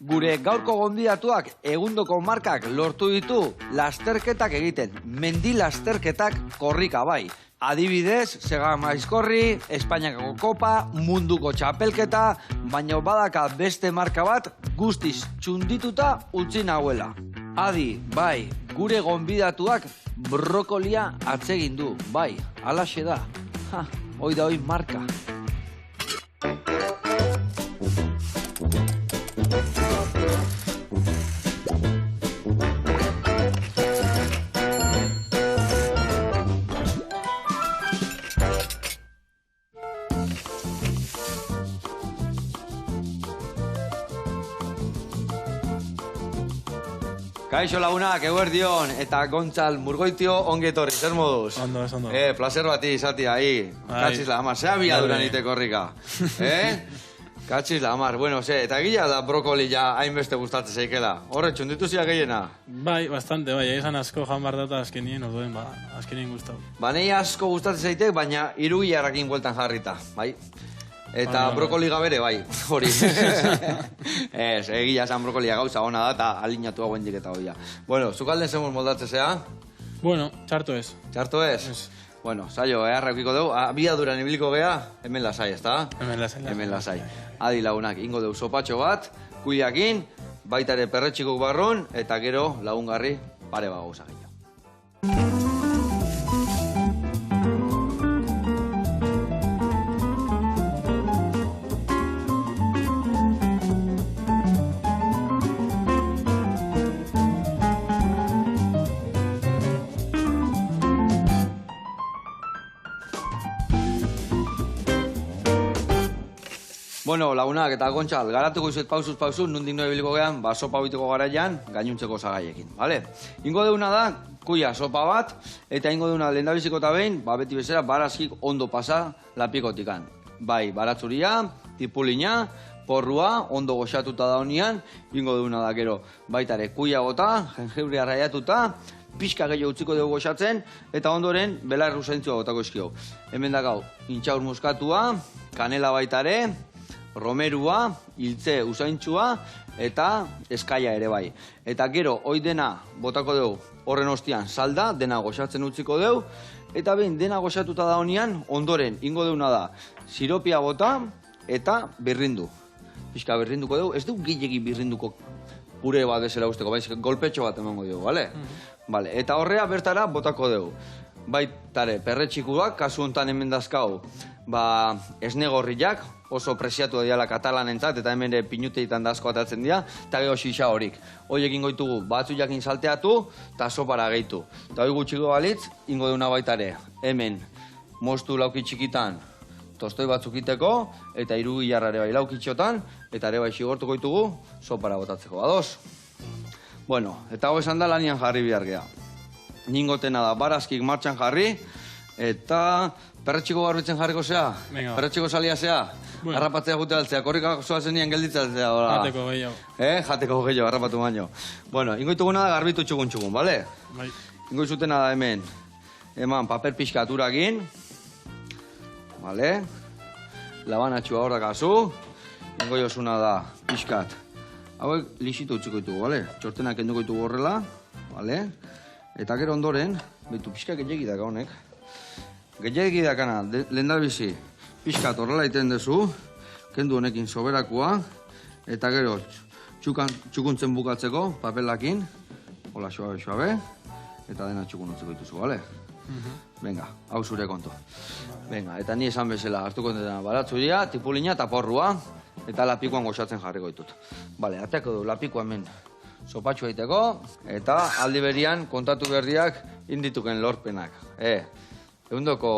Gure gaurko gonbidatuak egundoko markak lortu ditu lasterketak egiten, mendi lasterketak korrika bai. Adibidez, Segama Aizkorri, Espainiako Kopa, munduko txapelketa, baina badaka beste marka bat guztiz txundituta utzi nahuela. Adi, bai, gure gonbidatuak brokolia atsegin du, bai, alaxe da. Hoi da hoi marka. Kaixo lagunak, eguerdion, eta Gontzal Murgoitio ongetorri, zer moduz? Ondo, ez ondo. Placer bati izatea, Katxiz la amar, zea biaduran iteko horrika. Katxiz la amar, bueno, eta gila da brokoli ja hainbeste gustatzen zeikela. Horre, txunditu zia gehiena? Bai, bastante, bai, egizan asko jan behar data azkenien, orduen, azkenien gustau. Nei asko gustatzen zeitek, baina irugiarrakin bueltan jarrita, bai? Eta brokoli gabere, bai, hori. Ez, egia esan brokolia gauza ona da, eta alinatu hauen diketa hoia. Bueno, zukalden zemuz moldatzen zea? Bueno, txarto ez. Txarto ez? Bueno, saio, eharra eukiko dugu. Abiaduran ibiliko gea, hemen lasai, ez da? Hemen lasai. Hemen lasai. Adi lagunak, ingo dugu sopatxo bat, kuiakin, baita ere perretxikok barrun, eta gero lagungarri pare bagauza gehiago. Bueno, lagunak eta Gontzal, garatuko izuet pausuz, nundik noe biliko gehan, sopa biteko garaian, gainuntzeko zagaiekin, bale? Ingo deuna da, kuia sopa bat, eta ingo deuna lehendabiziko eta behin, beti bezala, barazkik ondo pasa lapikotikan. Bai, baratzuria, tipulina, porrua, ondo goxatuta da honian, ingo deuna da gero, baitare, kuia gota, jengibria raiatuta, pixka gehiago utziko dugu goxatzen, eta ondoren, belarru zaintzua gotako eskio. Hemen dakau, intxaur muskatua, kanela baitare, romerua, hiltze usaintxua eta eskaia ere bai. Eta gero, hoi dena botako dugu horren ostian salda, dena goxatzen utziko dugu, eta behin dena goxatuta da honian, ondoren ingo deuna da siropia bota eta birrindu. Pixka birrinduko dugu, ez dugu gilegi birrinduko pure bat bezala usteko, baizik golpetxo bat emango dugu, bale? Bale, eta horrea bertara botako dugu. Baitare, perretxikuak, kasu honetan hemen dazkau, esnegorriak, oso presiatu diala katalanentzat, eta hemen pinuteetan dazko atatzen dira, eta geho xixa horik. Horiek ingo ditugu batzu jakin salteatu, eta sopara gehitu. Eta hori gutxiko balitz, ingo duna baitare, hemen, mostu lauki txikitan, tostoi batzuk iteko, eta irugilarra ere bai laukitxotan, eta ere bai xigortuko ditugu, sopara botatzeko. Ados? Bueno, eta hau esan da lanian jarri behar geha. Ningotena da, barazkik martxan jarri, eta perretxiko garbitzen jarriko zea? Perretxiko salia zea? Harrapatzea gute altzea, korrika zoazen nian gelditzatzea. Jateko gehiago. Jateko gehiago, harrapatu baino. Bueno, ingoituguna da garbitu txugun, bale? Bai. Ingoizutena da hemen, eman paper pixkaturakin, bale? Labanatxua horrak azu, ingoiosuna da pixkat. Hauek lixitu utziko ditugu, bale? Txortenak enduko ditugu horrela, bale? Eta gero ondoren, behitu pixka gehiagi daka honek. Gehiagi dakana, lehendabizi, pixkat horrela iten dezu, kendu honekin soberakoa, eta gero txukuntzen bukatzeko, papelakin, hola suabe, eta dena txukun utziko dituzu, bale? Venga, hau zure kontu. Venga, eta ni esan bezala, hartuko dena baratzuria, tipulina eta porrua, eta lapikoan goxatzen jarriko ditut. Bale, ateako du lapikoa hemen sopatxua iteko, eta aldi berian kontatu berdiak indituken lorpenak. Egundoko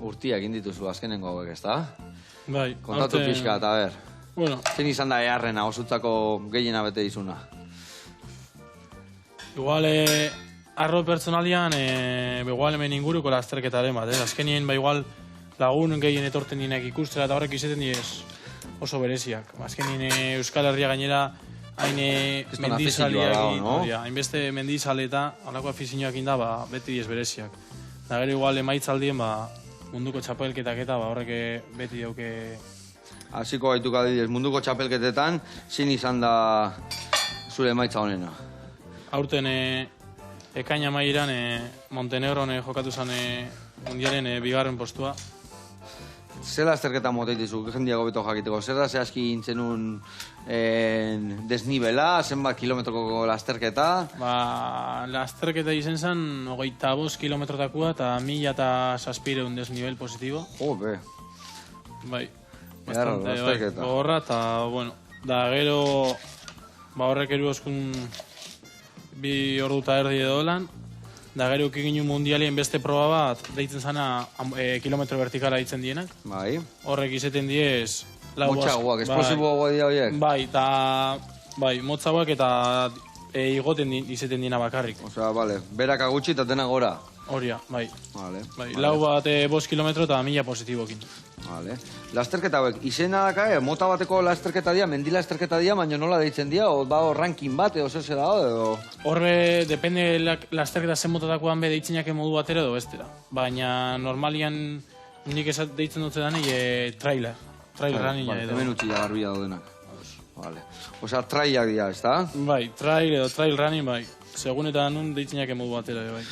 urtiak indituzu azkenengo hauek, ez da? Bai. Kontatu pixka, eta ber. Bueno. Zein izan da eharrena, osutzako gehiena bete izuna? Igual, arro pertsonalian, igual hemen inguruko lasterketaren bat, azkenien, igual, lagun gehien etorten dinek ikustera eta horrek izaten diez oso bereziak. Azkenien Euskal Herria gainera, hain mendizaleak, hainbeste mendizale eta halako afizioak inda, beti diez bereziak. Da gero igual emaitzaldien, munduko txapelketak eta horrek beti dauke hasiko gaituk adibidez, munduko txapelketetan, zin izan da zure emaitza honena. Aurten ekaina mairan Montenegron jokatu zen mundialen bigarren postua. Zela azterketa moteitizu, jendiago beto jakiteko, zer da zehazki intzenun desnibela, zenbat kilometroko lasterketa? Lasterketa izen zen, 25 kilometrotakua eta 1.007 desnivel positibo. Be. Bai, bastante, lasterketa. Gogorra, eta, bueno, da gero, horrek eruoskun 2 ordu eta erdi edo lan, da gero ukiginu mundialien beste proba bat, deitzen zana kilometro vertikala ditzen dienak. Bai. Horrek izeten diez... Motxagoak, esplosiboagoa dira horiek. Bai, eta motzagoak eta igoten izeten diena bakarrik. Osea, bale, beraka gutxi eta dena gora. Horia, bai. Vale. Lau bat 5 kilometro eta 1000 positibokin. Vale. Lasterketa hauek, izena daka, mota bateko lasterketa dia, mendi lasterketa dia, baina nola deitzen dia, o ba ranking bat, edo zer da, edo... Horre, depende lasterketa zen motatakoan be deitzenak modu batera edo bestera. Baina normalian nik deitzen dut zedan trailer. Trailer ranina edo. Hemen utzi garbia daudenak. Vale. Osea, trailak dira, ez da? Bai, trail edo trail running, bai. Segun eta nun deitzenak modu batera, bai.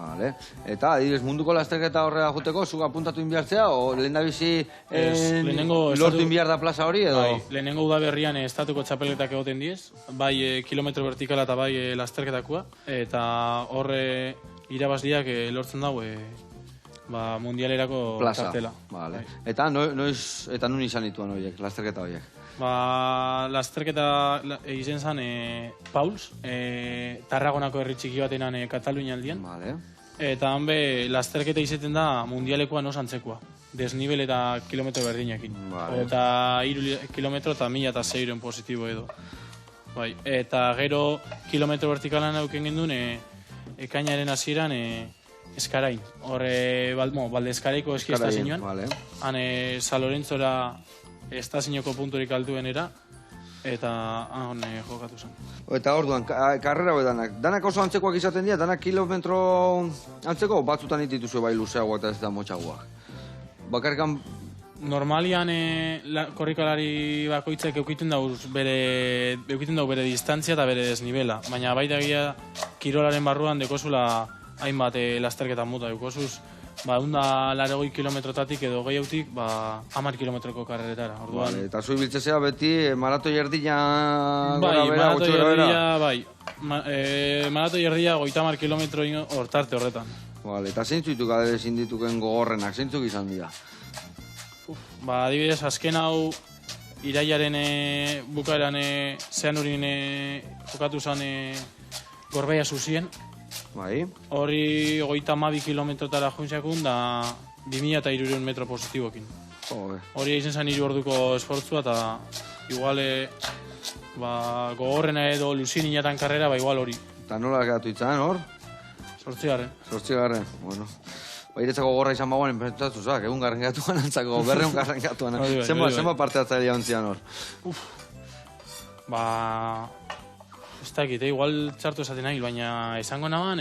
Vale. Eta, adibidez, munduko lasterketa horrela juteko, zuk apuntatu inbiartzea, o lehendabizi lortu inbiar da plaza hori, edo? Bai, lehenengo udaberrian estatuko txapelketak egoten diez, bai kilometro vertikala eta bai lasterketakoa, eta horre irabazliak lortzen dago mundialerako kartela. Vale. Eta nun izan dituen horiek, lasterketa horiek? Lasterketa izen zen Pauls, Tarragonako herri txiki batenan Katalunia aldian. Vale. Eta hanbe lasterketa izeten da mundialekoa osantzekoa. Desnibel eta kilometro berdinekin. Vale. Eta 3 kilometro eta 1006 positibo edo. Bai. Eta gero kilometro vertikalan auken gendun ekainaren hasieran Eskarain. Horre, balde Eskaraiko eski estazioan. Vale. Han San Lorenzora estazioko punturik altuenera. Eta han jokatu zen. Eta orduan, karrera hori danak. Danak oso antzekoak izaten dira, danak kilometro antzeko, batzutan dituzue bai luzeagoa eta ez da motxagoak. Bakarrikan... Normalian korrikalari bakoitzak eukiten dau bere distantzia eta bere desnibela. Baina baita gira kirolaren barruan dekozula hainbat lasterketan muta. Dekozuz, 180 kilometrotatik edo gehiautik 10 kilometroko karreretara. Vale, eta zu ibiltzezea beti maratoi erdia gora bera, gutxi gora bera? Bai, maratoi erdia 30 kilometro hortarte horretan. Vale, eta zeintzuk ezin dituken gogorrenak, zeintzuk izan dira? Adibidez, azken hau irailaren bukaeran zean urin jokatu zen Gorbeia zuzien. Bai. Hori 32 kilometrotara jointzakun da 2300 metro positibokin. Hori izan zen 3 orduko esfortzua eta igual gogorrena edo luzin inatan karrera, igual hori. Eta nola geratu itzan, hor? 8. Bueno. Iretzako gorra izan bagoen, pentsatuzak, egun garren gatuan antzako, berreun garren gatuan. Zenba parte atzailea ontzian hor? Ez dakit, igual txartu esaten nahi, baina esango naban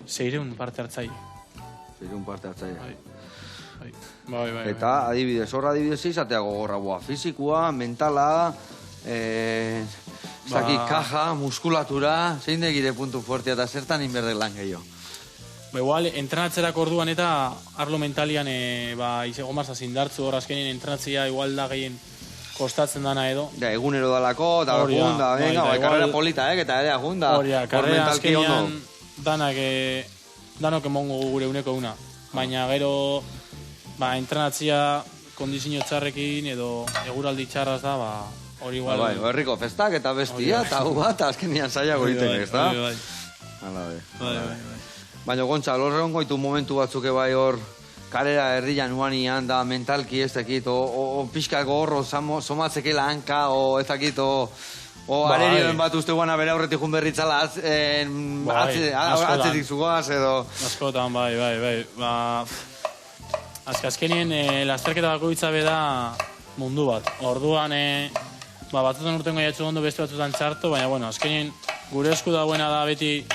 600 parte hartzai. 600 parte hartzai. Bai. Eta adibidez, horra adibidez izatea gogorra, fizikua, mentala, kaja, muskulatura, zein degire puntu fuertea eta zertan inberdek lan gehiago. Igual, entrenatzerak orduan eta arlo mentalian izego marza zindartzu hor azkenien entrenatzea igual da gehien kostatzen dana edo. Da, egunero dalako, eta agunda, venga, karrera polita, eta ere agunda. Karrera azkenian danok emongo gure uneko una. Baina gero, entrenatzea kondizio txarrekin edo eguraldi txarraz da, hori igual. Herriko festak eta bestia, eta gu bat azkenian zailago egiten, ez da? Bai. Baina, Gontza, lorreon goitu momentu batzuk bai hor, karera herrian uanian da mentalki ez dakit, o pixka gorro somatzekela hanka, o ez dakit, o alerioen bat uste guana bere aurretik jun berritzala atzetik zugoaz edo... Askotan, bai. Azkenien, lasterketa bakoitza beda mundu bat. Orduan, batzutan urtengo jatzu ondo beste batzutan txarto, baina, bueno, azkenien gure esku dagoena da beti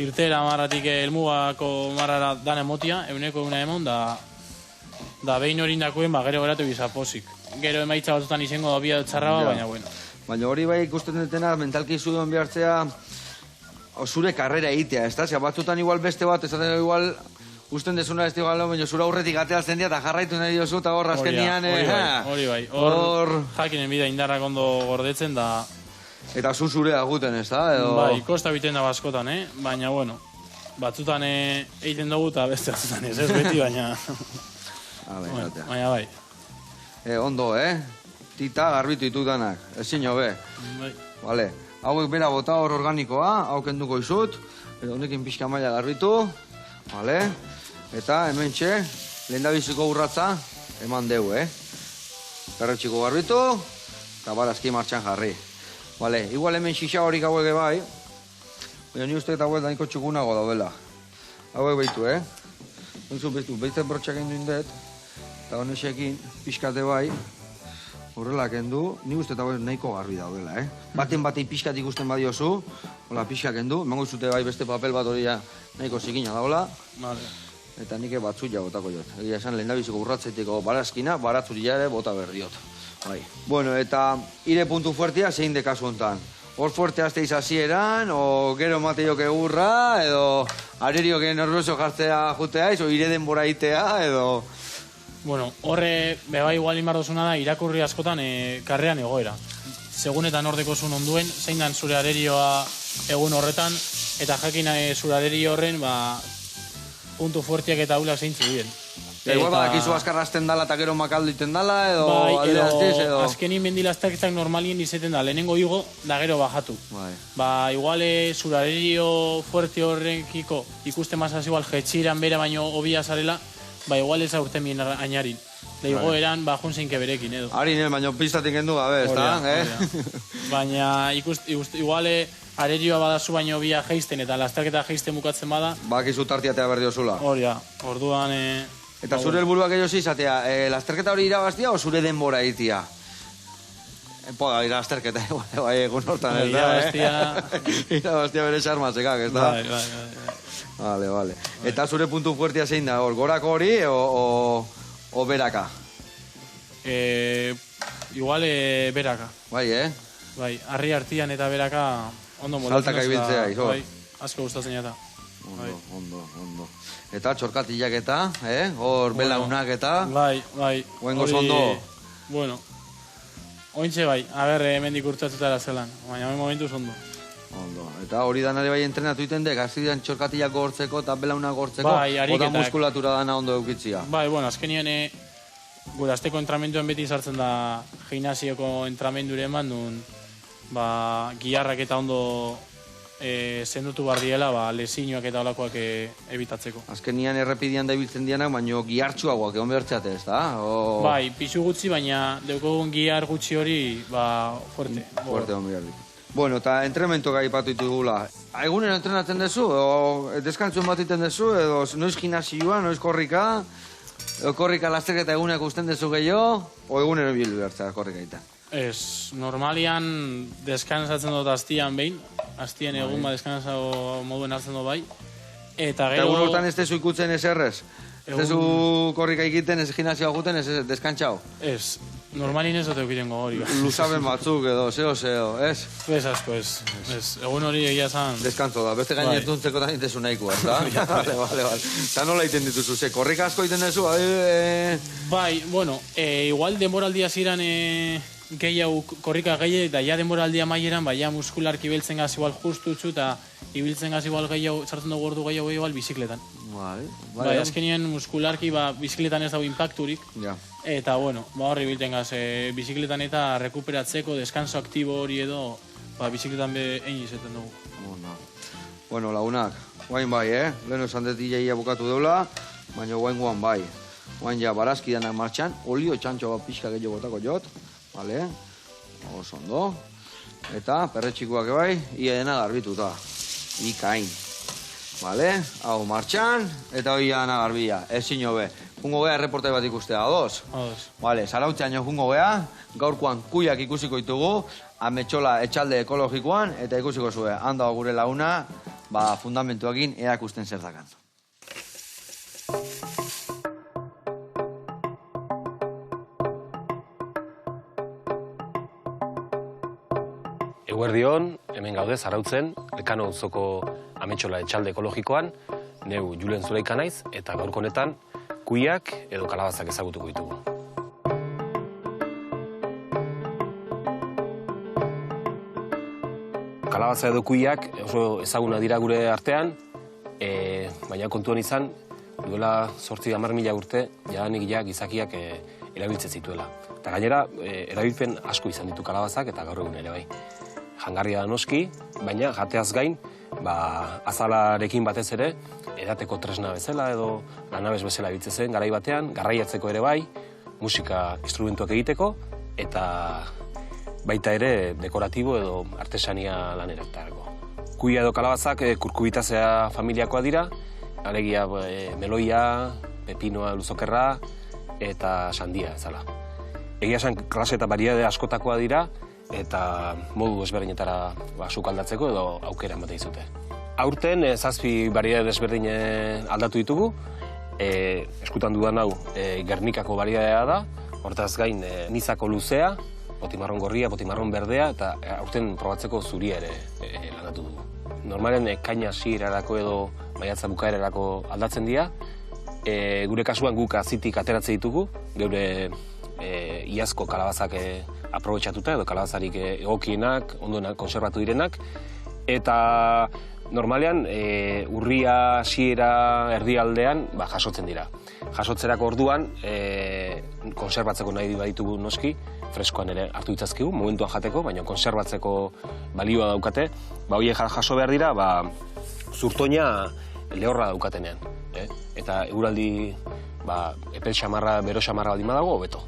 irtera marratik elmugako marrara dan emotia, euneko eguna emon, da behin hori indakoen gero geratu bizapozik. gero emaitza batzutan izango da bia txarra, baina bueno. Baina hori bai ikusten dutena, mentalki zuen behartzea, zure karrera egitea, ez da? Zia batzutan igual beste bat, ez da igual, usten desuna ez igual, baina zura aurretik atealtzen dira, eta jarraitu nahi diozu, eta hor azkenian... Hori bai, hor jakinen bida indarrak ondo gordetzen da... Eta zure aguten, ez da? Bai, kosta biten da baskotan, baina bueno, batzutan egiten dugu eta beste batzutan ez beti, baina... Baina bai. Ondo, Tita garbitu ditudanak, ezin hobe. Bai. Vale. Hauek bera bota hor organikoa, hau kenduko izut, eta honekin pixka maila garbitu, vale. Eta hemen txe, lehendabiziko urratza, eman deu, Perretxiko garbitu, eta barazki martxan jarri. Vale, igual hemen xixa horik hauek bai, baina ni uste eta hauek daiko txukunago daudela. Hauek behitu, Behitzen brotxak egin duen dut, eta honexekin pixkate bai, horrela kendu, ni uste eta nahiko garbi daudela, Baten pixkat ikusten badiozu, hola pixka kendu, emango zute bai beste papel bat hori nahiko zikina daula, eta nik batzu jagotako jot. Egia esan lehendabiziko urratzetiko barazkina, baratzuri ere bota berdiot. Bueno, eta ire puntu fuertea zein de kasu hontan. Hor fuerte azte izazieran, o gero mate joke urra, edo arerio que nervioso jartzea jutea, o ire denbora itea, edo... Bueno, horre, beba igual inbardozuna da, irakurri askotan karrean egoera. Segunetan ordeko zuen onduen, zein dan zure arerioa egun horretan, eta jakin zure arerio horren, puntu fuertiak eta hulak zeintzu diren. Igual badakizu askarrazten dala eta gero makaldo iten dala, edo alde aztiz, edo... Azkenin mendilaztaketak normalien izeten da, lehenengo igo, da gero bajatu. Igual zure arerio fuerte horrekiko ikusten mazaz igual jetxiran bera baino obia zarela, igual ez aurten bien ainarin. Leigo eran, jun zeinke berekin, edo. Harin, baina pistatik endu gabe, ez da? Baina, igual arerioa badazu baino bia geisten, eta lasterketa geisten bukatzen bada... Bakizu tartiatea berdiozula. Orduan... Eta zure helburuak edo izatea, lasterketa hori irabaztia o zure denbora egitea? Lasterketa, egun hortan, ez da? Irabaztia bere xarmazekak, ez da? Bai. Vale. Eta zure puntu fuertea zein da, gorako hori o beraka? Igual beraka. Bai, Bai, harri hartian eta beraka ondo moldatzen. Saltaka ibiltzea, izo? Bai, asko gustatzen eta. Ondo. Eta txorkatilak eta, hor belaunak eta... Bai. Oengo zondo? Bueno, ointxe bai, hemendik urtatuta zelan, baina momentu zondo. Ondo, eta hori danare bai entrenatu iten dek, azkidean txorkatilak gortzeko eta belaunak gortzeko, oda muskulatura dana ondo eukitzia. Bai, bueno, azkenien gure azteko entramenduen beti sartzen da gimnasioko entramendure eman duen, giharrak eta ondo zendutu bardiela, lesiñoak eta olakoak ebitatzeko. Azkenian errepidian da ibiltzen dianak, baina gihartxuagoak egon behartzeate, ez da? Bai, pixu gutxi, baina deukogun gihar gutxi hori, fuerte. Fuerte egon beharrik. Bueno, eta entrementoak aipatu ditugula. Egunero entrenatzen dezu, o deskantzuen bat iten dezu, edo noiz gimnasioa, noiz korrika, edo korrika lasterketa egunak usten dezu gehiago, o egunero bil behartzea korrika ita. Ez, normalian deskansatzen dut aztian behin, aztien egun deskansa moduen hartzen dut bai. Eta gero... Egun hortan ez dezu ikutzen ez errez? Ez dezu korrika egiten, ez gimnasioa guten, ez deskantzau? Ez, normalin ez dut eukiten gogori. Luzaben batzuk edo, zeo, ez? Ez asko, ez. Egun hori egia zan... Deskantzo da, beste gainetuntzeko da nintezu nahikoa, ez da? Vale. Eta nola iten dituzu, ze korrika asko iten dezu? Bai, bueno, igual denboraldia ziren gehiago korrika gehiago, eta ja denboraldia maieran, ja muskularki ibiltzen gaz igual justutzu, eta ibiltzen gaz igual gehiago, sartzen dugu ordu gehiago igual bizikletan. Bai, azkenien muskularki bizikletan ez dago impacturik, eta bueno, horri ibiltzen gaz bizikletan eta rekuperatzeko, deskanso aktibo hori edo, bizikletan egin izaten dugu. Bueno, lagunak, guain bai, leheno esan dut iaia bukatu deula, baina guain guan bai. Guain ja barazki danak martxan, olio txantxo bat pixka gehiago botako jot, vale, oso ondo, eta perretxikoak bai, ia dena garbituta, ikain, vale, hau martxan, eta hoi dena garbia, ezin hobe, jungo gea erreportai bat ikustea, ados? Vale, zarautzean jo jungo gea, gaurkoan kuiak ikusiko ditugu, ametxola etxalde ekologikoan, eta ikusiko zue, handa gure launa, fundamentuakin erakusten zer dakan. Eguerdion, hemen gaude Zarautzen, Lekano auzoko Ametxola etxalde ekologikoan, neu Julen Zulaika naiz, eta gaurko honetan kuiak edo kalabazak ezagutuko ditugu. Kalabaza edo kuiak oso ezaguna dira gure artean, baina kontuan izan, duela 8-10.000 urte, jadanik gizakiak erabiltzen zituela. Eta gainera, erabilpen asko izan ditu kalabazak eta gaur egun ere bai. Jangarria da noski, baina jateaz gain, azalarekin batez ere, edateko tresna bezala edo lanabes bezala ibiltzen zen garai batean, garraiatzeko ere bai, musika instrumentuak egiteko, eta baita ere dekoratibo edo artesania laneretarako. Kuia edo kalabazak kurkubitazea familiakoa dira, alegia meloia, pepinoa, luzokerra eta sandia ezala. Egia esan klase eta bariade askotakoa dira, eta modu ezberdinetara sukaldatzeko edo aukera ematen dizute. Aurten 7 bariade ezberdin aldatu ditugu, eskutan dudan hau Gernikako bariadea da, hortaz gain nizako luzea, potimarron gorria, potimarron berdea, eta aurten probatzeko zuria ere landatu dugu. Normalen ekaina hasierarako edo maiatza bukaerarako aldatzen dira, gure kasuan guk azitik ateratzen ditugu, geure iazko kalabazak aprobetxatuta edo kalabazarik egokienak, ondoen konserbatu direnak, eta normalean urria, hasiera, erdialdean jasotzen dira. Jasotzerako orduan, konserbatzeko nahi baditugu noski, freskoan ere hartu ditzazkigu, momentuan jateko, baina konserbatzeko balioa daukate, horiek jaso behar dira, zurtoina lehorra daukatenean. Eta eguraldi epel xamarra, bero xamarra baldin badago, hobeto.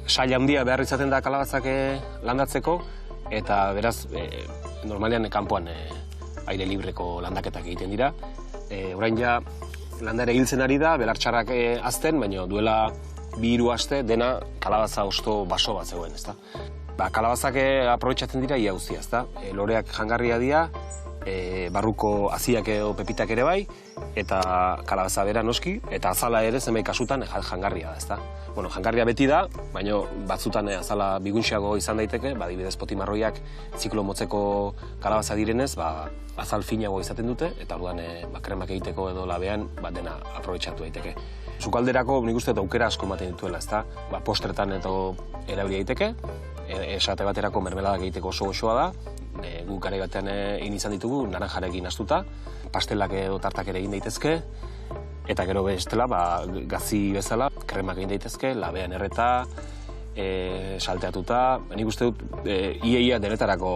Sail handia behar izaten da kalabazak landatzeko, eta beraz, normalean kanpoan aire libreko landaketak egiten dira. Orain ja, landare hiltzen ari da, belartxarrak azten, baina duela 2-3 aste dena kalabaza osto baso bat zegoen, ezta? Kalabazak aprobetxatzen dira ia guztia, ezta? Loreak jangarria dira, barruko haziak edo pepitak ere bai, eta kalabaza bera noski, eta azala ere zenbait kasutan jangarria da, ezta? Bueno, jangarria beti da, baina batzutan azala bigunxiago izan daiteke, adibidez potimarroiak ziklo motzeko kalabaza direnez, azal finago izaten dute, eta orduan kremak egiteko edo labean dena aprobetxatu daiteke. Sukalderako nik uste aukera asko ematen dituela, ezta? Postretan edo erabili daiteke, esate baterako mermeladak egiteko oso goxoa da, guk garai batean egin izan ditugu, naranjarekin astuta, pastelak edo tartak ere egin daitezke, eta gero bestela, gazi bezala, kremak egin daitezke, labean erreta, salteatuta, nik uste dut, iaia denetarako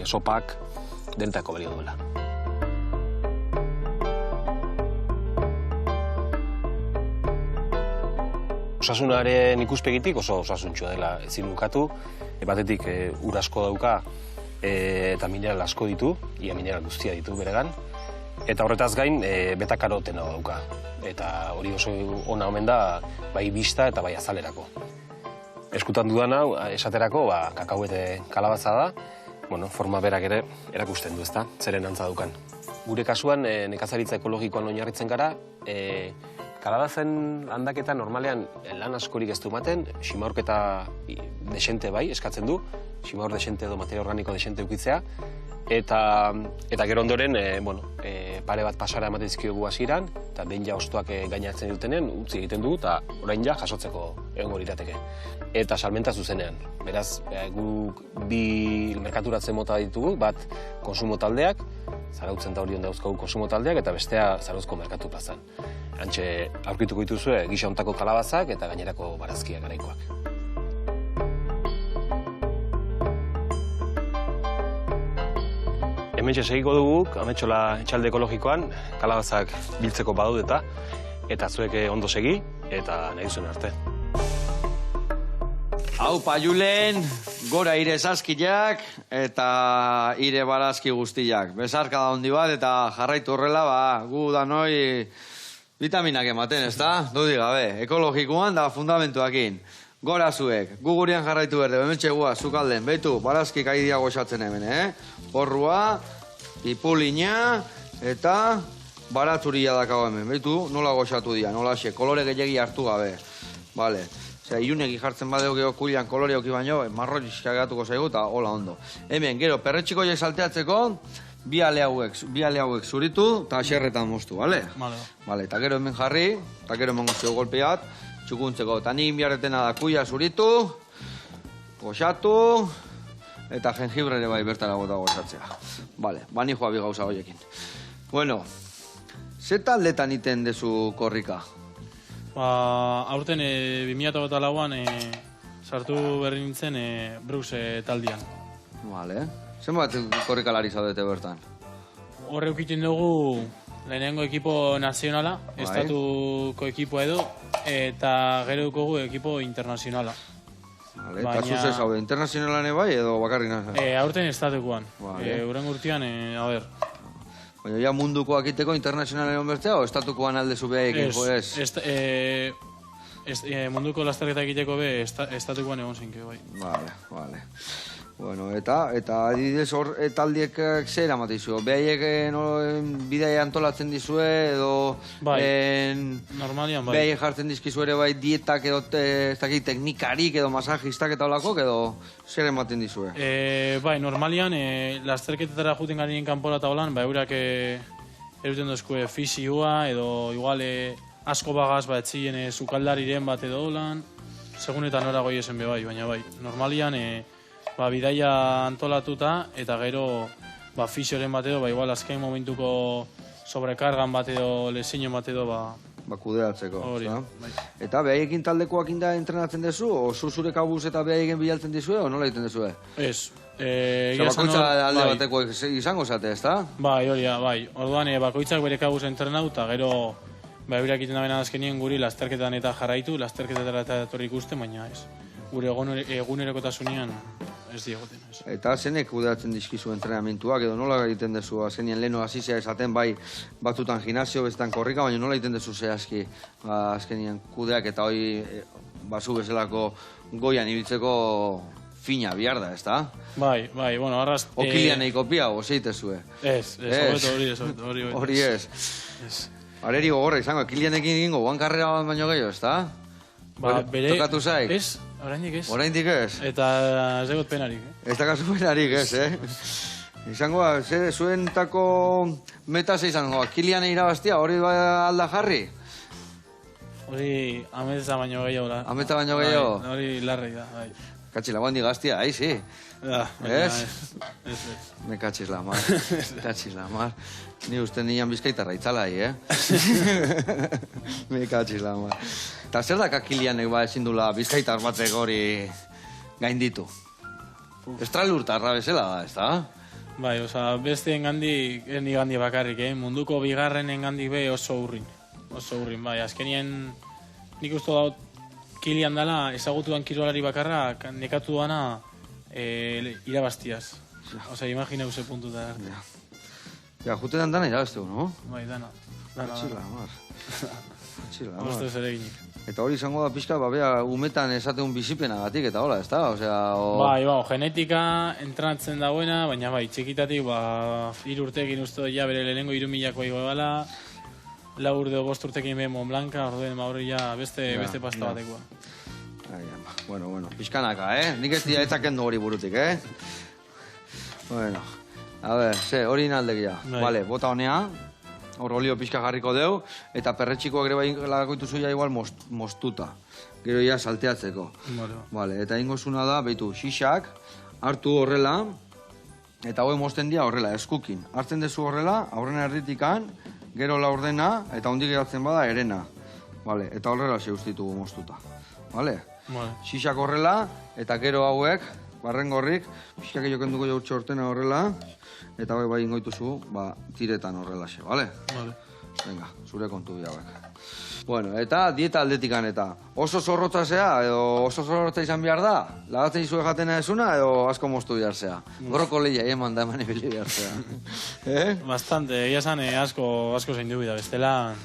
sopak denetako balio duela. Osasunaren ikuspegitik oso osasuntxua dela ezin ukatu, batetik ur asko dauka eta mineral asko ditu, ia mineral guztia ditu beregan, eta horretaz gain beta-karotena dauka, eta hori oso ona omen da bai bista eta bai azalerako. Eskutan dudan hau, esaterako, kakauete kalabaza da, forma berak ere erakusten du, ezta, zeren antza daukan. Gure kasuan, nekazaritza ekologikoan oinarritzen gara, kalabazen landaketa normalean lan askorik ez du ematen, simaurketa desente bai, eskatzen du, simaur desente edo materia organiko desente ukitzea, eta gero ondoren, pare bat pasara ematen dizkiogu hasieran, eta behin ja hostoak gainatzen dutenen, utzi egiten dugu, eta orain ja jasotzeko egongo lirateke. Eta salmenta zuzenean. Beraz, guk 2 merkaturatzen mota ditugu, bat konsumo taldeak, Zarautzen eta Orion dauzkagu konsumo taldeak, eta bestea Zarauzko merkatu plazan. Hantxe aurkituko dituzue gisa hontako kalabazak eta gainerako barazkiak garaikoak. Hementxe segiko dugu, Ametxola etxalde ekologikoan, kalabazak biltzeko badaudeta, eta zuek ondo segi, eta nahi duzuen arte. Hau, Julen, gora ire saskiak eta ire barazki guztiak. Besarka da hondi bat eta jarraitu horrela, gu danoi vitaminak ematen, ezta? Dudi gabe, ekologikoan da fundamentuakin. Gora zuek, gu gurian jarraitu berde, bementxe gua, zukalden, behitu, barazkik aidia goxatzen hemen, Porrua, ipulina eta baratzuria dakago hemen, behitu, nola goxatu dira, nola kolore gehiagi hartu gabe. Vale. Osea, ilunegi jartzen badeu geho kulian kolore oki baino, marroiska gatuko zaigu eta hola ondo. Hemen, gero, perretxikoiek salteatzeko, bi ale hauek zuritu eta xerretan moztu, bale? Bale, eta gero hemen jarri, eta gero hemen gozio golpeat, txukuntzeko. Eta nik biarretena da kuia zuritu, goxatu, eta jengibre ere bai bertara gota gozatzea. Bale, bani joa bi gauza horiekin. Bueno, ze taldetan iten dezu korrika? Aurten 2008an sartu berri nintzen Brux taldean. Vale. Zenbat korrikalari zaudete bertan? Horre ukiten dugu lehenengo ekipo nazionala, estatuko ekipo edo, eta gero dugu ekipo internazionala. Vale, eta zuze zaude, internazionalane bai edo bakarri nazionala? Aurten estatukoan. Uren urtean, a ber. Baina ja mundukoak iteko internazionalen bertzea o estatukoan aldezu behaekin? Munduko lasterketa egiteko be estatukoan egon zinke, bai. Vale. Bueno, eta adibidez hor taldiek zer eramaten dizu? Behaiek bidea antolatzen dizue edo... Bai, normalian bai. Behaiek jartzen dizkizu ere bai dietak edo teknikarik edo masajistak eta olakok edo zer ematen dizue? Bai, normalian lasterketetara juten garinen kanpora eta holan, bai eurak eruten dozkue fisioa edo igual asko bagaz etzien sukaldariren bat edo holan, segunetan nora goi esen be bai, baina bai, normalian bidaia antolatuta eta gero fisioren bat edo, igual azken momentuko sobrekargan bat edo lesiño bat edo kudeatzeko. Bai. Eta behaiekin taldekoak inda entrenatzen dezu? O zure kabuz eta behaieken bilaltzen dizue o nola egiten dezue? Ez. Bakoitza alde bateko izango zate, ez da? Bai, hori da, bai. Orduan bakoitzak bere kabuz entrenatu eta gero eurak egiten da bena azkenien guri lasterketan eta jarraitu, lasterketetara eta etorri ikusten, baina ez. Gure egunerokotasunean ez diegoten. Eta zenek kudeatzen dizkizu entrenamentuak edo nola egiten dezu azkenien leheno hasizea esaten bai batzutan gimnasio, bestetan korrika, baina nola egiten dezu zehazki azkenien kudeak eta hoi basu bezalako goian ibiltzeko fina bihar da, ez da? Bai, bueno, arraz... Okilian eiko pia, oseitezue? Ez, hori. Hori ez. Areri gogorra izango, okilianekin egingo, guan karrera baino gehiago, ez da? Bere... Tokatu zaik? Ez, oraindik ez. Oraindik ez? Eta ez dagot penarik, Ez dakazu penarik, ez, Izango, zuentako meta ze izango, Kiliane irabaztia, hori alda jarri? Hori ameta baino gehiago da. Ameta baino gehiago? Hori larrei da, bai. Katxila guandi gaztia, ahi, sí. Ez? Me katxiz la mar. Ni uste nian bizkaitarra itzala, Me katxiz la mar. Eta zer daka Kilianek ezin dula bizkaitar batek hori gainditu? Estralurtarra bezala da, ez da? Bai, besteen gandik, ni gandi bakarrik, munduko bigarrenen gandik be oso urrin. Bai, azkenien nik uste daut Kilian dela ezagutuan kirolari bakarra nekatu duana irabaztiaz. Imagina uze puntu da. Ja, jutetan dana irabazteu, no? Bai, dana. Katxila, mar. Osto ez ere ginik. Eta hori izango da pixka, umetan esateun bizipenagatik eta hola, ez da? Bai, genetika entrenatzen dagoena, baina bai, txikitatik, 3 urtekin uste ja bere lehenengo 3.000koa igobala, 4 urde o 5 urtekin be Mont Blanca, orduen hori ja beste pasta batekoa. Bueno, pixkanaka, Nik ez dira etzakendu hori burutik, Bueno, a ver, hori inaldegia. Vale, bota honea, hor olio pixka jarriko deu, eta perretxikoak ere bai lagakoitu zuia igual moztuta. Gero ja salteatzeko. Vale, eta ingo zuna da, behitu, xixak, hartu horrela, eta hoi mozten dira horrela, eskukin. Hartzen dezu horrela, aurrena erditikan, gero laurdena, eta hondik geratzen bada erena. Vale, eta horrela zeustitugu moztuta. Vale? Xixak horrela, eta gero hauek, barrengorrik, pixkak jokenduko jaurtxe hortena horrela, eta bai ingoituzu, tiretan horrela xe, vale? Venga, zure kontu bi hauek. Bueno, eta dieta aldetikan eta oso zorrotza zea, edo oso zorrotza izan behar da? Lagatzen izue jatena ezuna, edo asko moztu behar zea? Brokolia eman da eman ibili behar zea. Bastante, egia zan asko zein dubida, bestela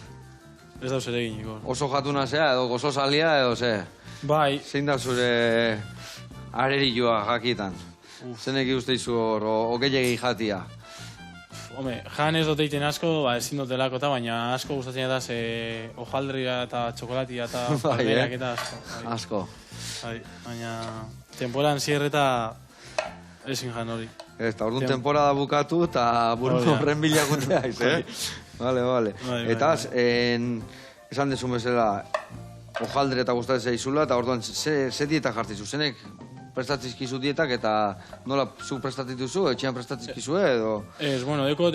ez dauz ere giniko. Oso jatuna zea, edo gozo salia, edo ze? Bai. Zein da zure arerilloa jakitan? Zenek uste izu hor, o gehiagi jatia? Home, jan ez dut egiten asko, ezin dut delako eta, baina asko gustatzen da hojaldria eta txokolatia eta berberak eta asko. Asko. Baina temporan zierreta ezin jan hori. Eta orduan temporada bukatu eta buru horren bilaguntea aiz, Vale. Eta esan desun bezala hojaldre eta gustatzen zaizula, eta orduan ze dieta jartzizu, zenek prestatzizkizu dietak eta nola zuk prestatzituzu, etxean prestatzizkizu edo? Ez, dekot,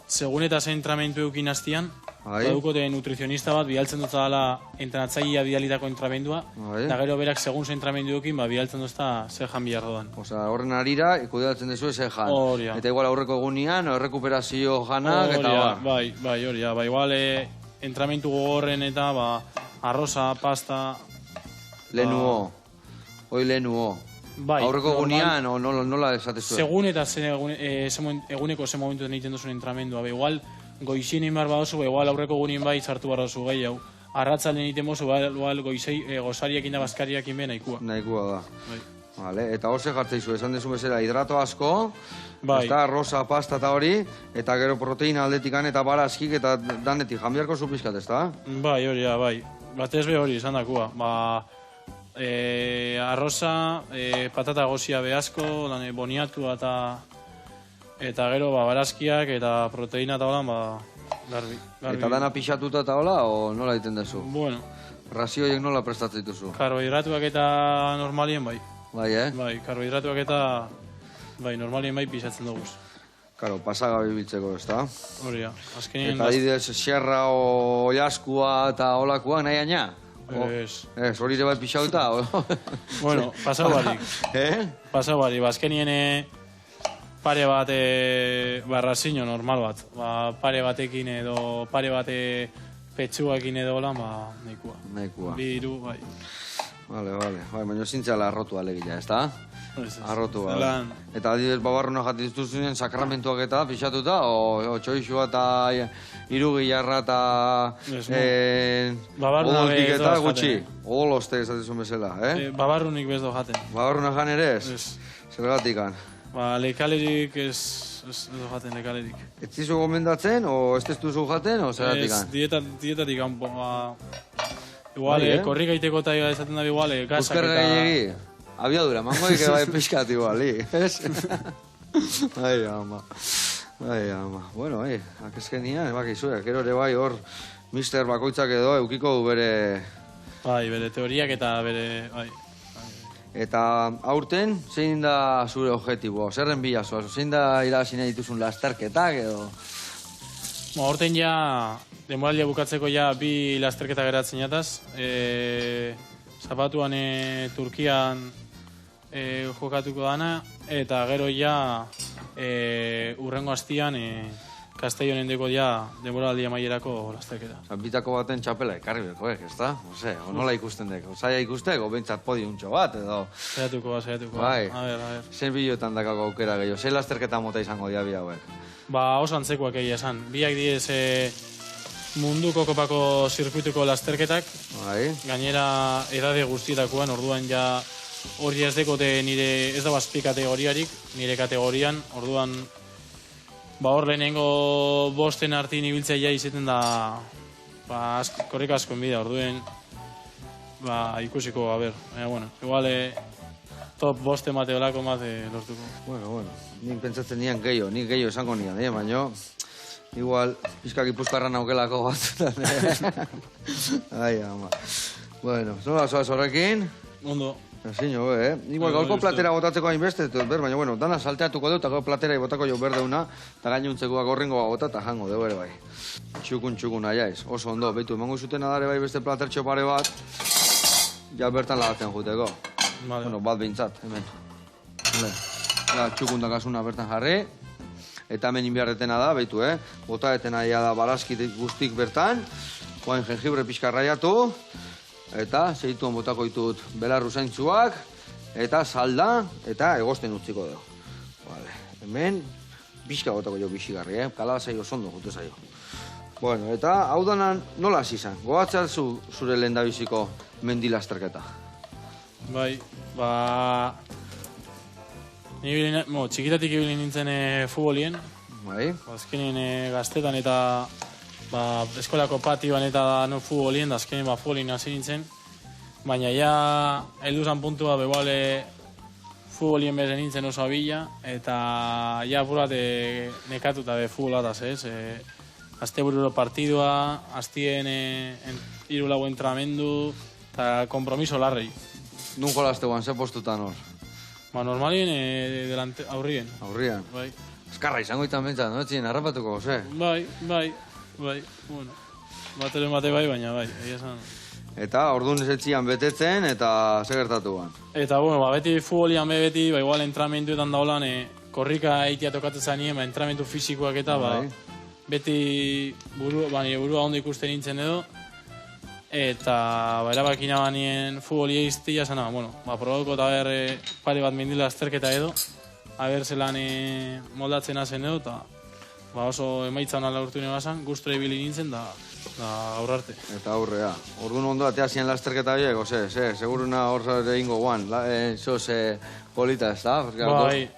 segun eta ze entramentu eukin hastian, dukote nutrizionista bat, bialtzen dut dela entrenatzailea bidalitako entramendua, eta gero berak segun ze entramentu eukin, bialtzen dut ze jan bihar doan. Osa, horren arira, kudeatzen dezu ze jan. Horia. Eta igual aurreko egunean, errekuperazio janak, eta bai, horia. Igual entramentu gogorren eta, arroza, pasta... Lehenuo. Hoi lehenuo. Bai, aurreko egunean, o nola esatezu? Segun eta eguneko ze momentu egiten duzun entramendua. Igual, goizien egin behar badozu, igual aurreko egunean bai sartu behar dozu gehi hau. Arratzalen egiten bozu, igual gozariak inda bazkariak inbe nahikua. Nahikua da. Vale, eta hor ze jartzeizu, esan dezu bezala hidrato asko, eta arroza, pasta eta hori, eta gero proteina aldetikan eta barazkik eta danetik janbiarko zu pizkat, ez da? Bai, hori, bai. Batez be hori, esan dakua. Arroza, patata gozia behazko, boniatua eta gero barazkiak eta proteina eta holan, garbi. Eta dana pixatuta eta hola, o nola egiten dezu? Bueno. Razioiek nola prestatzen dituzu? Karbohidratuak eta normalien bai. Bai, Bai, karbohidratuak eta normalien bai pixatzen dugu. Karo, pasagabi biltzeko, ez da? Hori da. Eta adidez, xerra o jaskua eta holakoak nahi aina? Ez, hori ere bat pixauta? Bueno, pasau barik. Pasau barik, azkenien pare bat barrazino normal bat. Pare batekin edo pare bat petxuakin edo hola, nahikua. Bi, hiru, bai. Vale. Baina zintzala arrotu alegila, ez da? Arrotu, Eta adibidez babarruna jatiztuzinen sakramentuak eta pixatuta, o txoixua eta irugilarra eta odoltik eta gutxi. Odoloste esatizun bezala, Babarrunik bez do jaten. Babarruna jan ere ez? Zergatikan? Lekalerik ez do jaten, lekalerik. Ez zizu gomendatzen, o ez testuzu jaten, o zergatikan? Ez, dietatik kanpo, igual, korrika iteko eta esaten da igual, gasak eta... Busker gehiagi, abiadura, mangoik bai pixkat igual, ez? Ai, ama. Bueno, akezkenian, bakizuek, gero ere bai hor, mister bakoitzak edo, eukiko du bere... Bai, bere teoriak eta bere... Eta aurten, zein da zure objetiboa? Zerren bila zoaz? Zein da irabazine dituzun lasterketak edo? Aurten ja, denboraldia bukatzeko ja bi lasterketa geratzen jataz. Zapatuan Turkian jokatuko dana, eta gero ja urrengo hastian Castellonen deko ja denboraldia maierako lasterketa. Bitako baten txapela ekarri beko, ez da? Nola ikusten deko? Zaila ikusteko, bentsat podiuntxo bat, edo? Zaiatuko. Bai. A ver. Zer bilotan dakako aukera gehiago? Zer lasterketa mota izango dia bi hauek? Oso antzekoak egia esan. Biak diez munduko kopako zirkuituko lasterketak. Bai. Gainera edade guztietakoan, orduan ja hori ez dekote nire, ez da bazpi kategoriarik, nire kategorian, orduan hor lehenengo bosten artin ibiltzea izaten da korrika asko enbida, orduen ikusiko, a ber, igual top boste mate olako mate lortuko. Bueno, nik pentsatzen nian gehiago, nik gehiago esango nian, baina igual pizkak ipuzkarra naukelako bat. Ai, ama. Bueno, nola zoaz horrekin? Ondo. Zino, Igual gaurko platera botatzeko hain beste, baina, bueno, dana salteatuko dut, eta gaur platera botako jo berdeuna, eta gainuntzeko gorrengoa bota, eta jango dugu ere bai. Txukun aiaiz, oso ondo, behitu, emango zuten adare bai beste platertxo pare bat, ja bertan lagatzen juteko. Bueno, bat behintzat, hemen. Txukun dakasuna bertan jarri, eta hemen inbiarretena da, behitu, bota etena da barazkitik guztik bertan, joan jengibre pixka raiatu, eta zeituan botako ditut belarru zaintzuak, eta salda, eta egosten utziko dugu. Hemen, pixka botako jo bixigarri, kalabazai oso ondo jute zaio. Bueno, eta hau danan nola hasi izan? Gogatzea zure lehendabiziko mendi lasterketa? Bai, txikitatik ibili nintzen futbolien, Bai. Azkenien gaztetan eta eskolako patioan eta no futbolien, azkenien futbolin hasi nintzen. Baina ja, heldu zan puntua beguale futbolien bezen nintzen oso abila, eta ja apurat nekatuta be futbolataz, ez? Azte bururo partidua, aztien hiru lau entramendu, eta kompromiso larrei. Nun jolazteguan, ze postutan hor? Normalien aurrien. Aurrian. Bai. Eskarra izango itan bentsat, no? Txin, harrapatuko, ze? Bai, bueno. Bateren bate bai, baina bai, egia esan. Eta orduan ezetzian betetzen eta ze gertatuan. Eta, bueno, beti futbolian beti, igual entramentuetan daulan, korrika eitia tokatzen zanien, entramentu fizikoak eta, beti burua ondo ikusten nintzen edo, eta erabakina banien futbolia iztia zena, bueno, probatuko eta pare bat mendila azterketa edo, haber zelan moldatzen hazen edo, eta oso emaitza hona laurtu nebazan, guztura ibili nintzen, da aurrarte. Eta aurrea. Orduan ondo atea ziren lasterketa horiek, seguruna hor egingo guan, zoz polita ez da? Bai.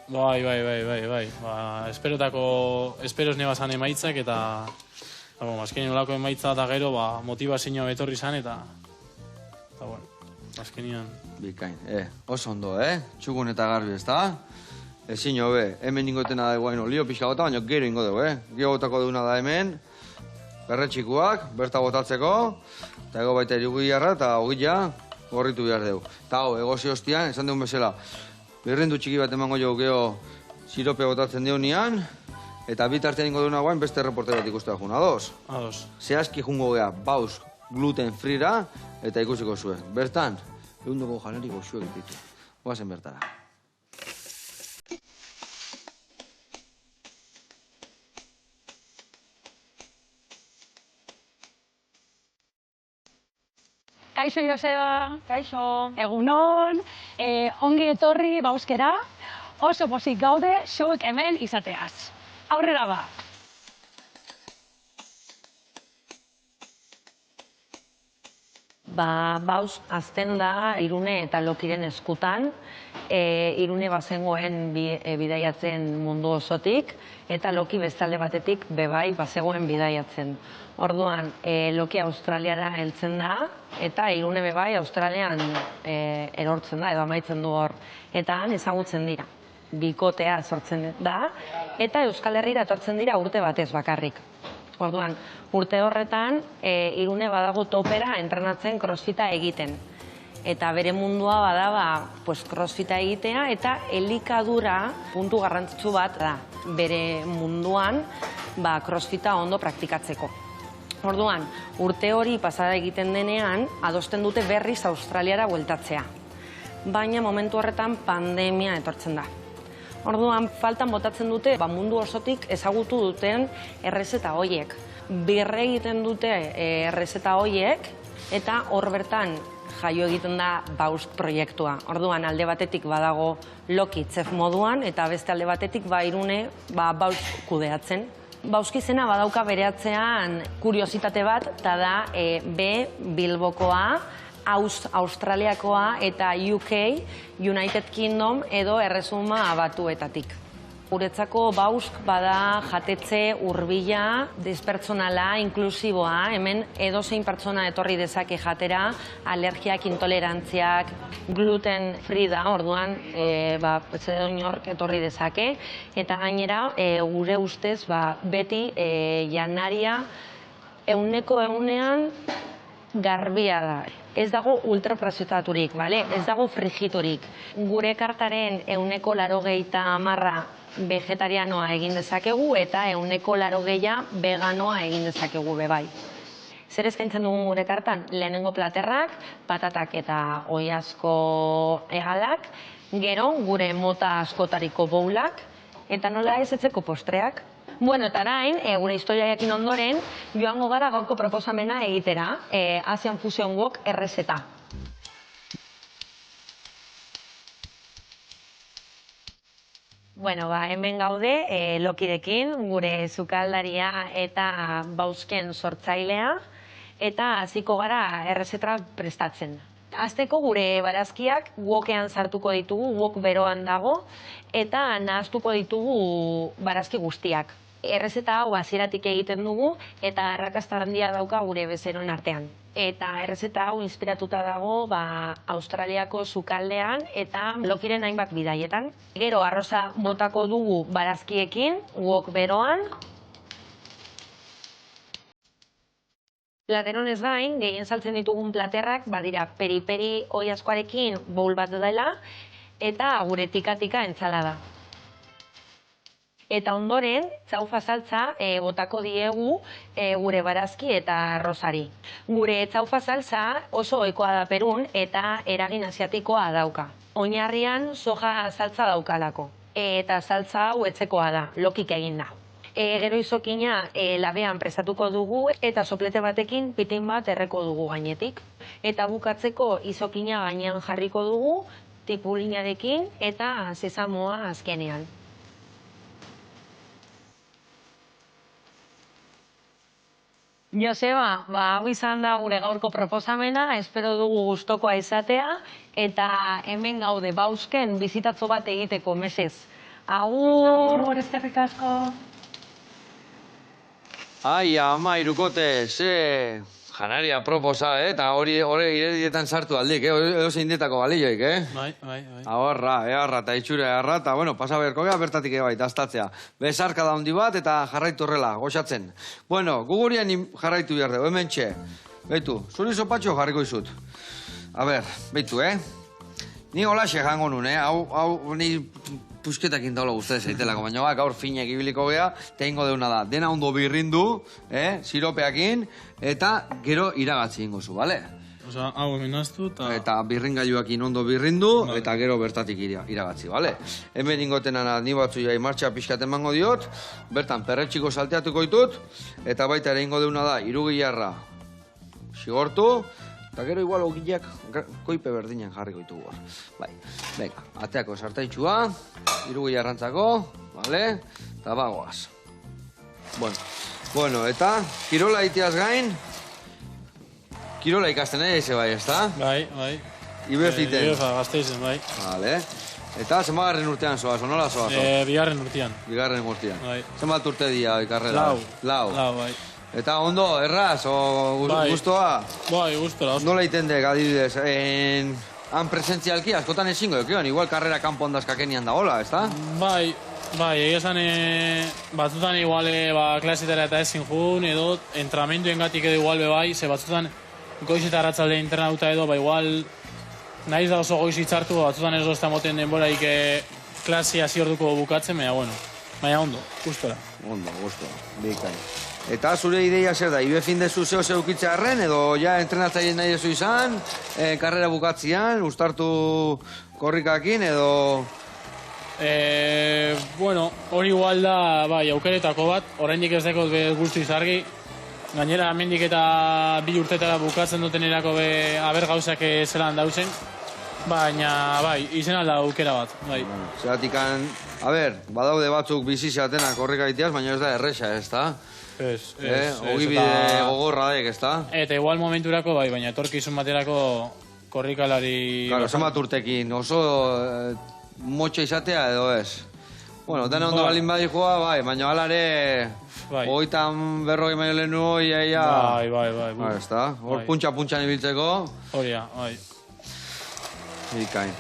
Esperoz nebazan emaitzak eta azkenien olako emaitza eta gero motivazioa betorri zan eta bueno, azkenian... Bikain, oso ondo, txukun eta garbi ez da? Ezin hobe, hemen ingotena da guaino, lio pixka gota, baina gero ingo dugu, Gero gotako duguna da hemen, berretxikuak, berta botatzeko, eta ego baita irugiarra eta ogila gorritu behar dugu. Eta egozi hostian, esan dugun bezala, birrindu txiki bat emango jo geho sirope botatzen deunean, eta bitartean ingo duguna guain beste reporte bat ikustu da juna, ados? Zehazki jungo geha, bauz, gluten frira, eta ikusiko zuen. Bertan, egun dugu janeriko zuek ditu. Oazen bertara. Kaixo, Joseba. Kaixo. Egunon, ongi etorri bauskera, oso pozik gaude zuek hemen izateaz. Aurrera ba! Bauz azten da Irune eta Lokiren eskutan, Irune bazengoen bidaiatzen mundu osotik, eta Loki bestalde batetik bebai bazegoen bidaiatzen. Orduan, Loki Australiara heltzen da, eta Irune bebai Australian erortzen da, edo amaitzen du hor. Eta han ezagutzen dira. Bikotea sortzen da, eta Euskal Herrira etortzen dira urte batez bakarrik. Orduan, urte horretan, Irune badago topera entrenatzen crossfita egiten. Eta bere mundua bada crossfita egitea eta elikadura puntu garrantzitsu bat da. Bere munduan crossfita ondo praktikatzeko. Orduan, urte hori pasada egiten denean, adosten dute berriz Australiara bueltatzea. Baina momentu horretan pandemia etortzen da. Orduan, faltan botatzen dute mundu osotik ezagutu duten errezeta horiek. Birre egiten dute errezeta horiek eta hor bertan jaio egiten da Bauzk proiektua. Orduan, alde batetik badago Loki chef moduan eta beste alde batetik Irune Bauzk kudeatzen. Bauzk izena badauka bere atzean kuriositate bat, eta da Bilbokoa, Australiakoa eta UK, United Kingdom edo Erresuma Batuetatik. Guretzako Bauzk bada jatetxe hurbila, despertsonala, inklusiboa, hemen edozein pertsona etorri dezake jatera, alergiak, intolerantziak, gluten free da, orduan inork etorri dezake, eta gainera gure ustez beti janaria 100% garbia da. Ez dago ultraprozesaturik, ez dago frigiturik. Gure kartaren 80% vegetarianoa egin dezakegu eta 80% veganoa egin dezakegu bebai. Zer eskaintzen dugun gure kartan? Lehenengo platerrak, patatak eta oiazko hegalak, gero gure mota askotariko boulak, eta nola ez etzeko postreak. Bueno, eta orain, gure historiarekin ondoren, joango gara gaurko proposamena egitera, Asian Fusion Wok errezeta. Bueno, hemen gaude Lokirekin, gure sukaldaria eta Bauzken sortzailea, eta hasiko gara errezeta prestatzen. Hasteko gure barazkiak wokean sartuko ditugu, wok beroan dago, eta nahaztuko ditugu barazki guztiak. Errezeta hau hasieratik egiten dugu eta arrakasta handia dauka gure bezeroen artean. Eta errezeta hau inspiratuta dago Australiako sukaldean eta Lokiren hainbat bidaietan. Gero arroza botako dugu barazkiekin, wok beroan. Plateronez gain, gehien saltzen ditugun platerrak, badira peri-peri oiazkoarekin bowl bat dela eta gure tika-tika entsalada. Eta ondoren, txaufa saltza botako diegu gure barazki eta arrozari. Gure txaufa saltza oso ohikoa da Perun eta eragin asiatikoa dauka. Oinarrian soja saltza daukalako. Eta saltza hau etxekoa da, lokik eginda. Gero izokina labean presatuko dugu eta soplete batekin pitin bat erreko dugu gainetik. Eta bukatzeko izokina gainean jarriko dugu, tipulinarekin eta sesamoa azkenean. Joseba, hau izan da gure gaurko proposamena, espero dugu gustokoa izatea, eta hemen gaude bauzken bizitatzo bat egiteko, mesez. Agur! Eskerrik asko. Ai, ama, irukote, ze janaria proposa, eta hori iredietan sartu aldik, edo zein dietako balioik, Bai. Eharra eta itxure eharra, eta, bueno, pasa beharko geha bertatik eba, daztatzea. Bezarka da handi bat, eta jarraitu horrela, goxatzen. Bueno, gugurian jarraitu behar dugu, hemen txe. Beitu, zuri sopatxo jarriko izut. A ber, beitu, Ni holaxe jango nun, hau ni pusketakin daula guztez zaitelako, baina gaur finek ibiliko geha, eta ingo deuna da. Dena ondo birrindu, siropeakin, eta gero iragatzi ingo zu, bale? Osa, hau hemen naztu eta... Eta birringailuakin ondo birrindu, eta gero bertatik iragatzi, bale? Hemen ingotenana ni batzu jai martxa pixkat emango diot, bertan perretxiko salteatuko ditut, eta baita ere ingo deuna da, irugilarra xigortu, eta gero igual ogileak koipe berdinen jarriko ditugu hor. Bai, venga, ateako sartaitxua, irugilarrantzako, bale? Eta bagoaz. Bueno, eta kirola iteaz gain, kirola ikasten eze bai, ezta? Bai. Ibefiten. Ibefa, Gasteizen, bai. Vale. Eta zenbagarren urtean zoaz, nola zoaz? Bigarren urtean. Bigarren urtean. Bai. Zenbat urte dia ikarrera? Lau, bai. Eta ondo, erraz, o guztoa? Bai, guztora. Nola iten dek, adibidez, han presentzialki askotan ezingo, igual karrera kanpo ondazkakenian da hola, ezta? Bai, egia esan batzutan igual klasetara eta ezin jun, edo entrenamenduen gatik edo igual bai, ze batzutan goiz eta arratzalde internauta edo, igual nahiz da oso goiz itzartu, batzutan ez dozta moten denboraik klasi hasi orduko bukatzen, baina ondo, gustora. Ondo, gustora, bikain. Eta zure ideia zer da, ibefin dezu zeo zeukitzearen, edo ja entrenatzaileen nahi dezu izan, karrera bukatzean, ustartu korrikakin, edo... Bueno, hori igual da, bai, aukeretako bat, oraindik ez dekot guztu izargi, gainera hemendik eta 2 urtetara bukatzen duten erako aber gauzak zelan dauzen, baina, bai, izen alda aukera bat, bai. Zeratikan, badaude batzuk bizi zeatenak korrika iteaz, baina ez da erresa, ez da? Ez. Ogibide gogorra dek, ez da? Eta igual momenturako, bai, baina etorkizun baterako korrikalari... Claro, zenbat urtekin, oso motxa izatea edo ez? Bueno, dena ondo balin badi joa, bai, baina alare... Hoitan berroi maio lehenu hoi, eia... Bai. Ez da? Hor puntxa-puntxan ibiltzeko... Horia, bai. Ikain.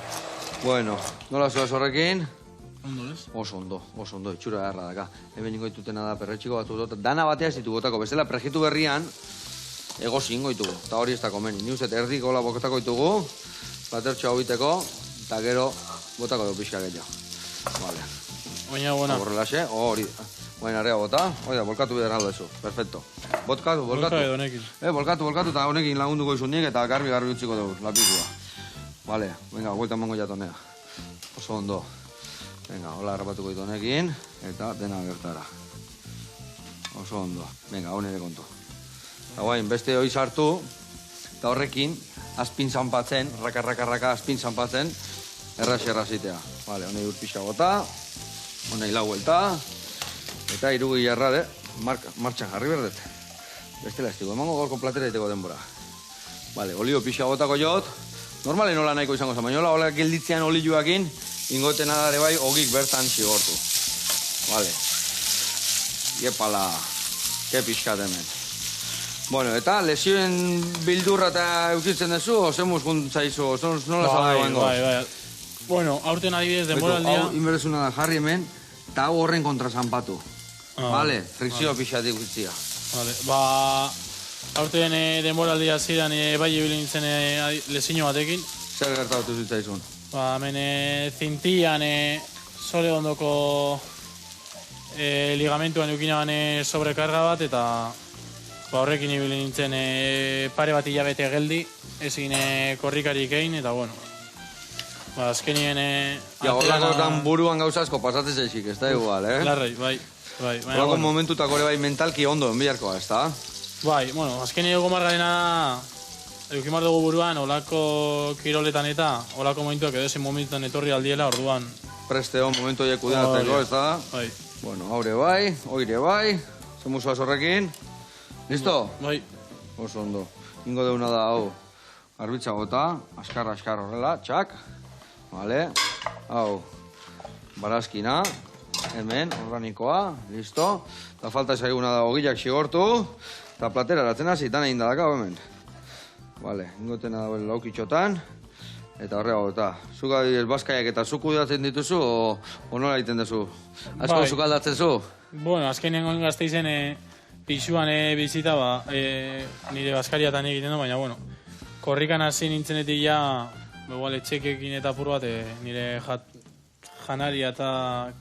Bueno, nola zoaz horrekin? Ondo ez? Oso ondo, itxura erra daka. Hemen ingoitutena da perretxiko batu dut. Dana batea ez ditu botako, bestela prejitu berrian egozi ingoitugu. Eta hori ez da komeni. Ni uzet erdik hola boketako ditugu, platertxo hau biteko, eta gero botako du pixka gehiago. Vale. Baina, buena. Horrelaxe, hori. Baina arrea bota, hori da, bolkatu bidera aldo ezu. Perfecto. Bolkatu. Bolka edo honekin. Bolkatu, eta honekin lagunduko izunik eta garbi utziko dugu, lapikua. Vale, venga, vuelta emango jatonea. Oso ondo. Venga, hola harrapatuko ditu honekin, eta dena gertara. Oso ondo. Venga, hau nire kontu. Eta guain, beste hoi sartu, eta horrekin, azpin zanpatzen, raka, azpin zanpatzen, erraz-errazitea. Vale, honei urpixka bota, honei lau vuelta, eta irugi jarra, martxan jarri berdet. Bestela ez digo, emango gorko platera diteko denbora. Vale, olio pixka botako jot, normalen hola nahiko izango zen, baina hola gilditzean olioakin, ingoten adare bai, ogik bertan xigortu. Vale. Iepala, ke pixkat hemen. Bueno, eta lesioen bildurra eta eukitzen duzu, ozemuz guntzaizu, nola zaude bengo? Bai. Bueno, aurten adibidez denboraldia... Hau inberezuna da jarri hemen, eta hau horren kontrasanpatu. Vale, frikzio pixatik guztia. Vale, aurten denboraldia ziren bai ibili nintzen lesio batekin. Zer gertatu zitzaizun? Hemen zintian sole ondoko ligamentuan eukinaban sobrekarga bat, eta horrekin ibili nintzen pare bat hilabete geldi, ezin korrikarik egin, eta bueno. Azkenien... Horlakotan buruan gauza asko pasatzen zaizkik, ez da igual, Larrei, bai. Horlako momentutako ere bai mentalki ondo enbiarkoa, ez da? Bai, bueno, azkenien egomargarena eukimar dugu buruan, olako kiroletan eta olako momentuak edo ezin momentuan etorri aldiela, orduan... Preste hon momentu horiek kudeatzeko, ez da? Bai. Bueno, haure bai, oire bai, zemuzu azorrekin. Listo? Bai. Oso ondo. Ingo deuna da, hau, arbitza gota, askar horrela, txak. Vale, hau, barazkina, hemen, organikoa, listo. Eta falta esaiguna da ogillak xigortu, eta platera eratzen hasi, tan egin dadakau hemen. Vale, ingotena da laukitxotan, eta horrega gota. Zuk adibidez, bazkaiak eta zuk kudeatzen dituzu, o nola egiten duzu? Asko zuk aldatzen zu? Bueno, azkenean goen gazteizen pixuan bizita, nire bazkariatan egiten du, baina, bueno, korrikan hasi nintzenetik ja, igual etxekekin eta apur bat, nire janaria eta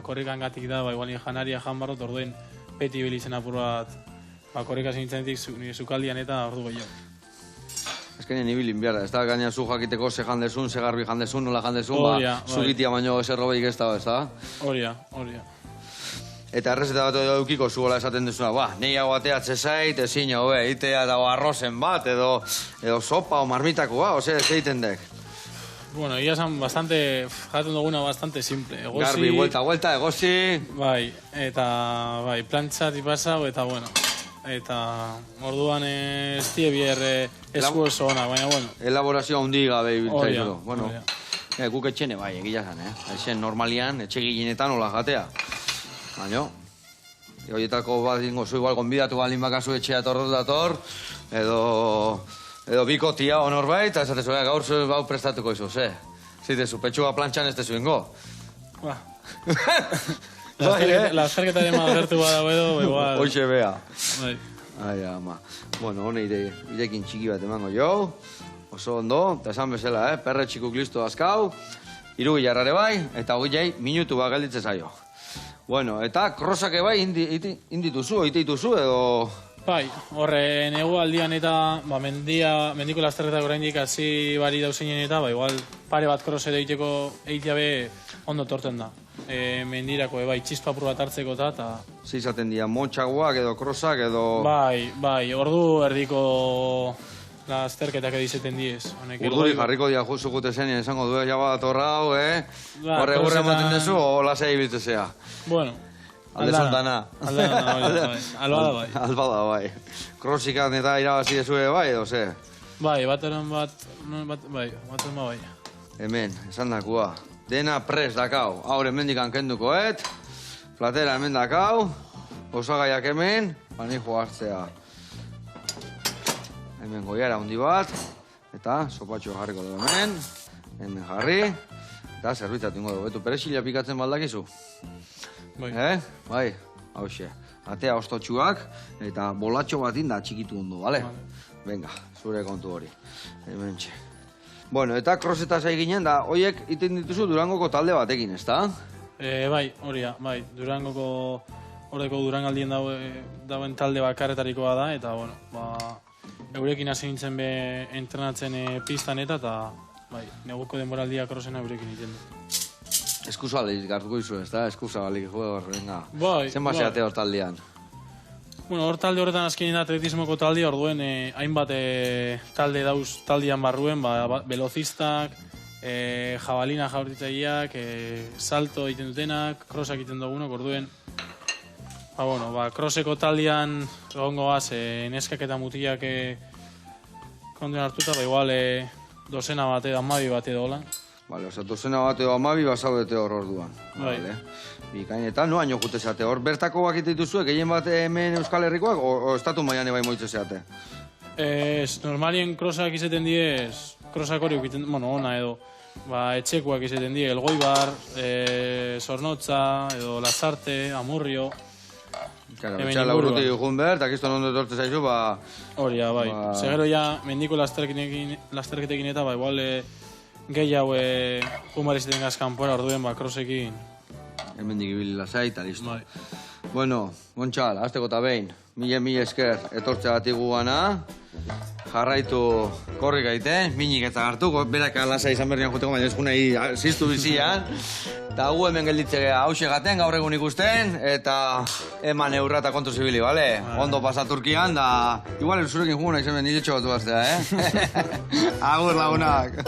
korrikan gatik da, igual nire janaria jan barrot, orduen beti bilitzen apur bat, korrika nintzenetik nire zukaldian eta ordu gehiago. Azkenean ibilin behar, ez da, gaina zu jakiteko ze jandezun, ze garbi jandezun, nola jandezun, zugitia baino zerrobeik ez da, ez da? Horia. Eta errezeta bat edukiko zugola esaten duzuna, nahi hau ateatze zait, ezin hau, itea dago arrozen bat, edo sopa o marmitakoa, ose, ez egiten dek. Bueno, egia esan bastante, jaten duguna bastante simple. Egosi... Garbi, vuelta, egosi... Bai, eta plantxa tipasau, eta bueno. Eta orduan ez die bier esku oso ona, baina bueno. Elaborazioa hundi gabe ibiltzaizu. Bueno, guk etxene bai, egia zan, Etxen normalian, etxe ginetan hola jatea. Baina, horietako bat dingo zu igual gonbidatu balin bakazu etxea dator, edo bikotia honorbait, eta esatezu, gaur zu bau prestatuko izu, zitezu, petxua plantxan ez tezu ingo. Lazkarketaren magertu badago edo, igual... Hoxe bea. Bai. Ai, ama. Bueno, hone irekin txiki bat emango jo. Oso ondo, eta esan bezala, perre txikuk listo azkau. 3 jarrare bai, eta 20 minutu bat gelditzen zaio. Bueno, eta krosak bai indituzu, iteituzu edo... Bai, horre negu aldian eta mendiko lasterretak oraindik hasi bari dauzeinen eta igual pare bat kros edo eitea be ondo torten da. Mendirako bai, txispa apur bat hartzeko eta... Zizaten dira, motxagoak edo krosak edo... Bai, ordu erdiko lasterketak edizeten diez. Urduri jarriko dira justu gute zenien, esango du, jaba datorra hau, Horre gurre ematen dezu, o lasei biltzezea. Bueno, aldana. Albada bai. Albada bai. Krosikan eta irabazi dezue bai, edo ze? Bai, bateran bai. Hemen, esan dakua. Dena pres dakau. Haure mendikan kenduko, Platera hemen dakau. Osagaiak hemen, banijo hartzea. Hemen goiara handi bat. Eta sopatxo jarriko du hemen. Hemen jarri. Eta zerbitzatu ingo du. Betu perexila pikatzen baldakizu. Bai. Bai, hauxe. Atea ostotxuak eta bolatxo bat inda txikitu ondo, bale? Venga, zure kontu hori. Hemen txe. Bueno, eta kroseta zai ginen da, hoiek iten dituzu Durangoko talde batekin, ez da? Bai, horia, bai. Durangoko horreko Durangaldien dauen talde bakarretarikoa da, eta, bueno, eurekin hasi nintzen be entrenatzen pistan eta, bai, neguko denboraldia krosena eurekin iten du. Eskusa alik gartuko izu, ez da? Eskusa alik, venga. Bai, zen baseate hor taldean? Bueno, hor talde horretan azkenin da atletismoko talde, orduen hainbat talde dauz taldean barruen, velozistak, jabalina jaurtitzaileak, salto egiten dutenak, crossak egiten dugunok, orduen, crosseko taldean egongo gaz, neskak eta mutilak konten hartuta, igual dozena bat edo, 12 bat edo hola. Vale, dozena bat edo 12 basaudete hor orduan. Bai. Bikain, eta noaino jute zeate? Hor bertako bakite dituzue, gehien bat hemen Euskal Herrikoak, o estatu mailan bai moitze zeate? Normalien krosak izeten diez, krosak hori ukiten, bueno, ona edo, etxekoak izeten die, Elgoibar, Zornotza, edo Lasarte, Amurrio. Claro, etxala urruti jun behar, eta kiston ondo etortze zaizu, Hori, bai. Segero ja, mendiko lasterketekin eta, igual, gehi hau jumbarizeten gazkanpora, orduen, krosekin. Hemendik ibili lasai, eta listo. Bai. Bueno, Gontxal, hasteko eta behin, mila esker etortze bat igugana, jarraitu korri gaite, minik eta hartu, berak lasai izan berrian juteko, baina ez gunei ziztu bizian, eta gu hemen gelditzea hause gaten, gaur egun ikusten, eta eman eurra eta kontuz ibili, bale? Ondo pasa Turkian, da igual zurekin juguna izan nire txobatu baztea, Agur lagunak!